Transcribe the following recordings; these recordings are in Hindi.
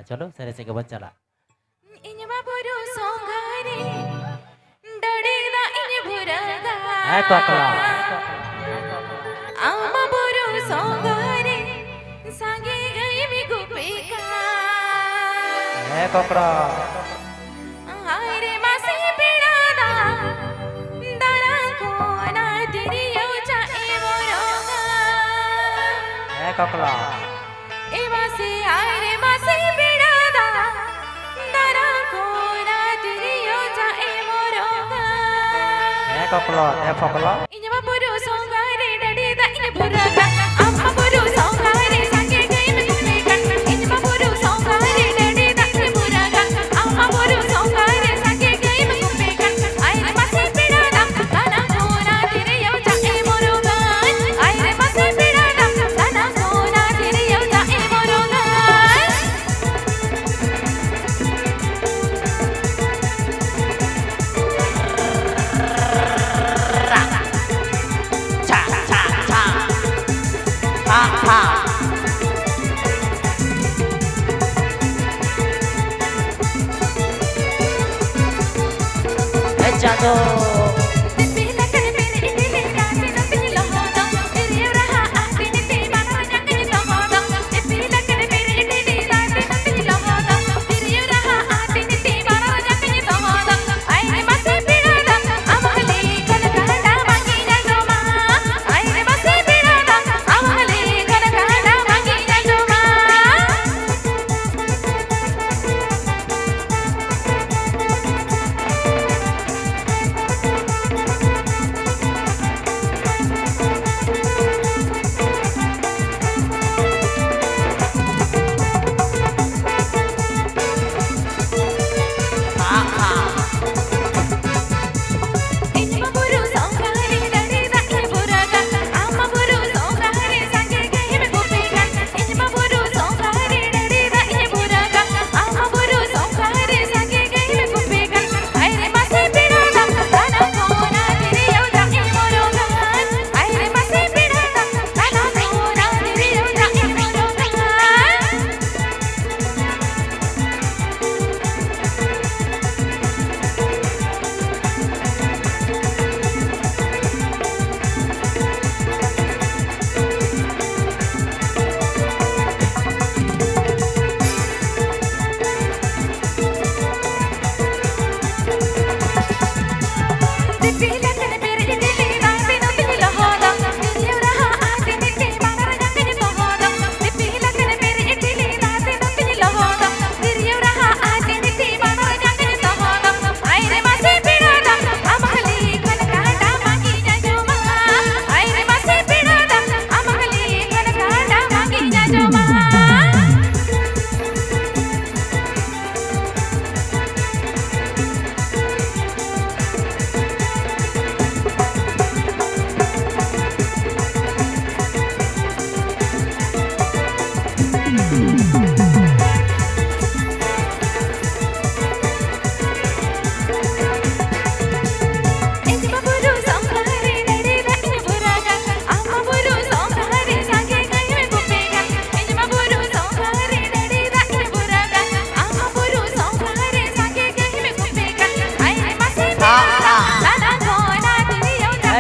चलो सरे से के चला इन्हें बुरु सोंगारे डरे ना इन्हें भुरागा कोकला आमा बुरु सोंगारे सांगे गई मी गुपेका कोकड़ा आरे मासे पिड़ादा दारा कोना तेरी योचा एवरोगा कोकला ए मासे आरे मासे पिड़ादा दारा कोना तेरी योचा एवरोगा कोकला कोकला इन्हें बुरु सोंगारे डरे दा इन्हें भुरागा आमा बुरु सोंगारे सांगे गई मी गुपेका इन्हें बुरु सोंगारे डरे दा इन्हें भुरागा आमा बुरु सोंगारे सांगे गई मी गुपेका आरे मासे पिड़ादा दारा कोना तेरी योचा एवरोगा आरे मासे पिड़ादा दारा कोना तेरी योचा एवरोगा Jatuh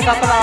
koकला